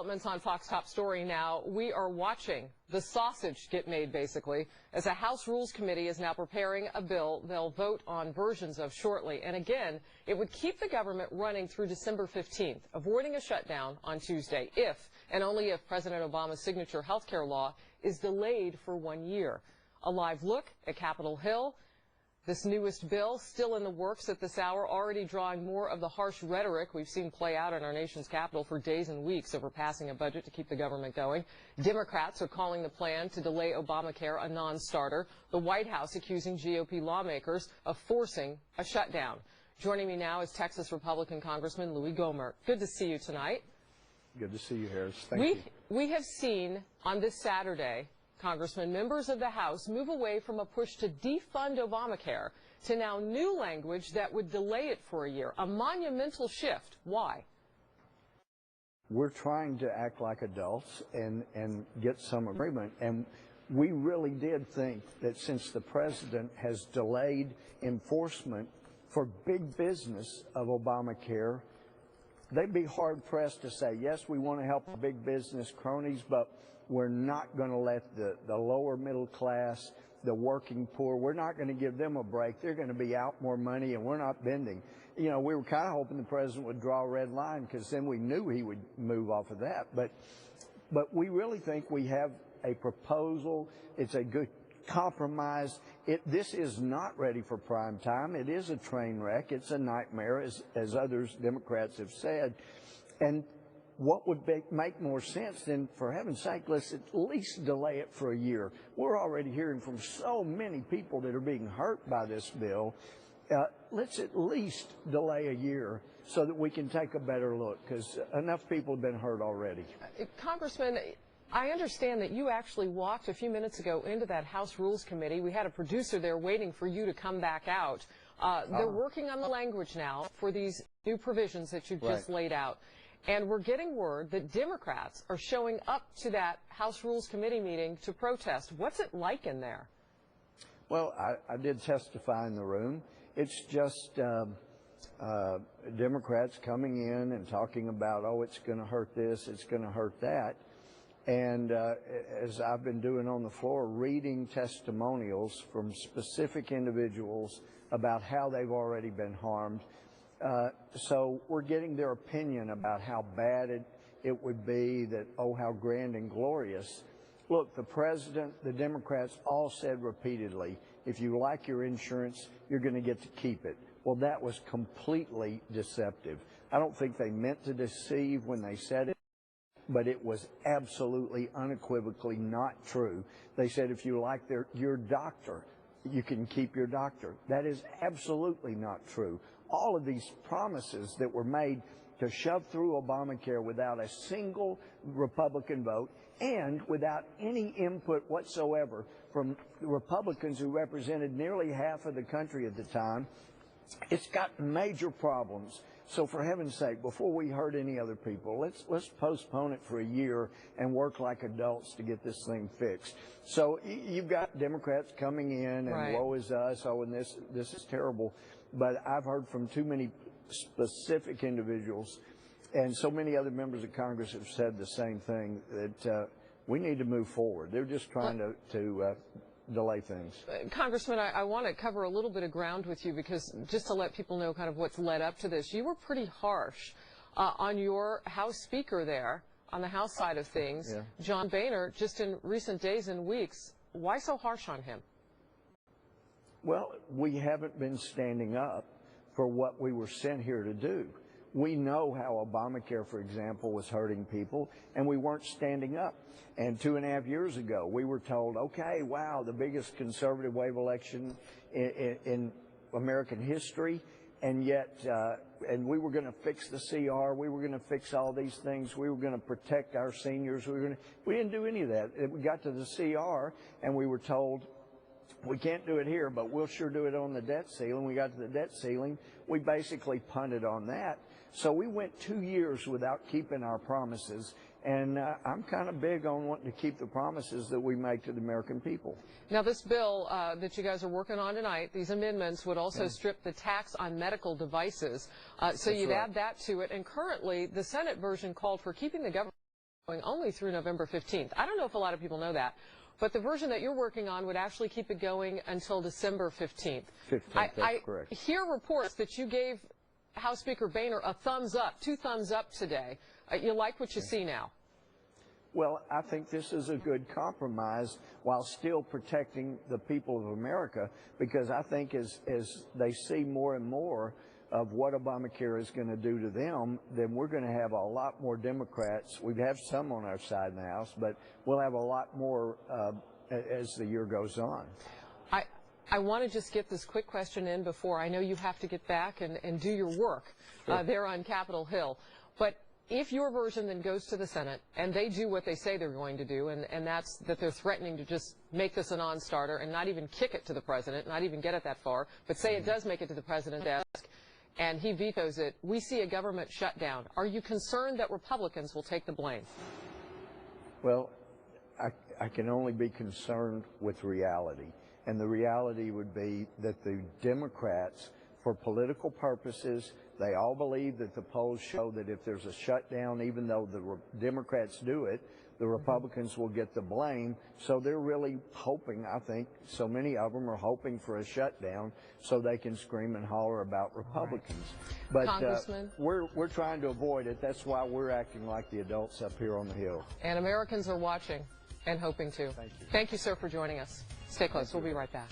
developments on Fox Top Story now. We are watching the sausage get made, basically, as a House Rules Committee is now preparing a bill they'll vote on versions of shortly. And again, it would keep the government running through December 15th, avoiding a shutdown on Tuesday if, and only if, President Obama's signature health care law is delayed for 1 year. A live look at Capitol Hill. This newest bill, still in the works at this hour, already drawing more of the harsh rhetoric we've seen play out in our nation's capital for days and weeks over passing a budget to keep the government going. Democrats are calling the plan to delay Obamacare a non-starter. The White House accusing GOP lawmakers of forcing a shutdown. Joining me now is Texas Republican Congressman Louie Gohmert. Good to see you tonight. Good to see you, Harris. Thank you. We have seen on this Saturday, Congressman, members of the House move away from a push to defund Obamacare to now new language that would delay it for a year. A monumental shift. Why? We're trying to act like adults and get some agreement. And we really did think that since the president has delayed enforcement for big business of Obamacare, they'd be hard-pressed to say, yes, we want to help the big business cronies, but we're not going to let the lower middle class, the working poor, we're not going to give them a break. They're going to be out more money, and we're not bending. You know, we were kind of hoping the president would draw a red line because then we knew he would move off of that. But we really think we have a proposal. It's a good compromise. This is not ready for prime time. It is a train wreck. It's a nightmare, as others Democrats have said. And what would make more sense than, for heaven's sake, let's at least delay it for a year. We're already hearing from so many people that are being hurt by this bill. Let's at least delay a year so that we can take a better look, because enough people have been hurt already. Congressman, I understand that you actually walked a few minutes ago into that House Rules Committee. We had a producer there waiting for you to come back out. They're working on the language now for these new provisions that you've just laid out. And we're getting word that Democrats are showing up to that House Rules Committee meeting to protest. What's it like in there? Well, I did testify in the room. It's just Democrats coming in and talking about, oh, it's going to hurt this, it's going to hurt that. And as I've been doing on the floor, reading testimonials from specific individuals about how they've already been harmed. So we're getting their opinion about how bad it would be, that, oh, how grand and glorious. Look, the president, the Democrats all said repeatedly, if you like your insurance, you're going to get to keep it. Well, that was completely deceptive. I don't think they meant to deceive when they said it, but it was absolutely unequivocally not true. They said if you like your doctor, you can keep your doctor. That is absolutely not true. All of these promises that were made to shove through Obamacare without a single Republican vote and without any input whatsoever from the Republicans who represented nearly half of the country at the time, it's got major problems. So for heaven's sake, before we hurt any other people, let's postpone it for a year and work like adults to get this thing fixed. So you've got Democrats coming in and woe is us, oh, and this is terrible. But I've heard from too many specific individuals, and so many other members of Congress have said the same thing, that we need to move forward. They're just trying to delay things. Congressman, I want to cover a little bit of ground with you, because just to let people know kind of what's led up to this, you were pretty harsh on your House Speaker there on the House side of things, John Boehner, just in recent days and weeks. Why so harsh on him? Well, we haven't been standing up for what we were sent here to do. We know how Obamacare, for example, was hurting people, and we weren't standing up. And 2.5 years ago, we were told, okay, wow, the biggest conservative wave election in American history, and yet, and we were going to fix the CR, we were going to fix all these things, we were going to protect our seniors, we didn't do any of that. We got to the CR, and we were told, we can't do it here, but we'll sure do it on the debt ceiling. We got to the debt ceiling. We basically punted on that. So we went 2 years without keeping our promises. And I'm kind of big on wanting to keep the promises that we make to the American people. Now, this bill that you guys are working on tonight, these amendments would also strip the tax on medical devices. So you'd add that to it. And currently, the Senate version called for keeping the government going only through November 15th. I don't know if a lot of people know that, but the version that you're working on would actually keep it going until December 15th. 15th, that's correct. I hear reports that you gave House Speaker Boehner a thumbs up, 2 thumbs up today. You like what you see now? Well, I think this is a good compromise while still protecting the people of America, because I think as they see more and more of what Obamacare is going to do to them, then we're going to have a lot more Democrats. We have some on our side in the House, but we'll have a lot more as the year goes on. I want to just get this quick question in before I know you have to get back and do your work there on Capitol Hill. But if your version then goes to the Senate and they do what they say they're going to do, and that's that they're threatening to just make this a non-starter and not even kick it to the president, not even get it that far, but say it does make it to the president's desk and he vetoes it, we see a government shutdown. Are you concerned that Republicans will take the blame? Well, I can only be concerned with reality. And the reality would be that the Democrats, for political purposes, they all believe that the polls show that if there's a shutdown, even though the Democrats do it, the Republicans will get the blame. So they're really hoping, I think, so many of them are hoping for a shutdown so they can scream and holler about Republicans. But we're trying to avoid it. That's why we're acting like the adults up here on the Hill. And Americans are watching and hoping to. Thank you. Thank you, sir, for joining us. Stay close. We'll be right back.